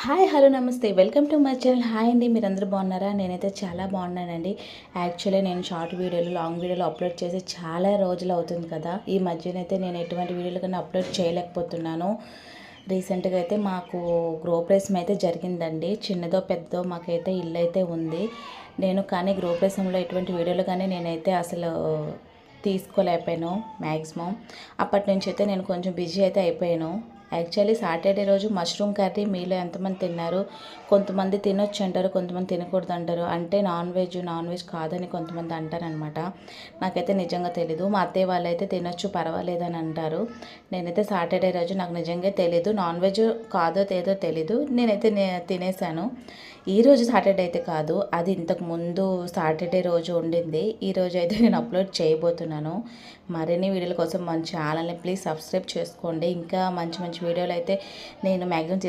Hi hello నమస్తే welcome to my channel. Hi అండి, మీరందరూ బాగున్నారా? నేనైతే చాలా బాగున్నానండి. యాక్చువల్లీ నేను షార్ట్ వీడియోలు లాంగ్ వీడియోలు అప్లోడ్ చేసి చాలా రోజులు అవుతుంది కదా. ఈ మధ్యనైతే నేను ఎటువంటి వీడియోలు కానీ అప్లోడ్ చేయలేకపోతున్నాను. రీసెంట్గా అయితే మాకు గృహప్రవేశం అయితే జరిగిందండి. చిన్నదో పెద్దదో మాకైతే ఇల్లు అయితే ఉంది. నేను కానీ గృహప్రవేశంలో ఎటువంటి వీడియోలు కానీ నేనైతే అసలు తీసుకోలేకపోయాను మ్యాక్సిమం. అప్పటి నుంచి అయితే నేను కొంచెం బిజీ అయితే అయిపోయాను. యాక్చువల్లీ సాటర్డే రోజు మష్రూమ్ కర్రీ మీలో ఎంతమంది తిన్నారు? కొంతమంది తినొచ్చు అంటారు, కొంతమంది తినకూడదు అంటారు. అంటే నాన్ వెజ్ కాదని కొంతమంది అంటారనమాట. నాకైతే నిజంగా తెలీదు. మా అత్తయ్య వాళ్ళు అయితే తినొచ్చు పర్వాలేదని అంటారు. నేనైతే సాటర్డే రోజు నాకు నిజంగా తెలీదు, నాన్ వెజ్ కాదో తేదో తెలీదు. నేనైతే తినేసాను. ఈరోజు సాటర్డే అయితే కాదు, అది ఇంతకు ముందు సాటర్డే రోజు ఉండింది. ఈరోజు అయితే నేను అప్లోడ్ చేయబోతున్నాను. మరిన్ని వీడియోల కోసం మన ఛానల్ని ప్లీజ్ సబ్స్క్రైబ్ చేసుకోండి. ఇంకా మంచి మంచి వీడియోలు అయితే నేను మ్యాక్సిమం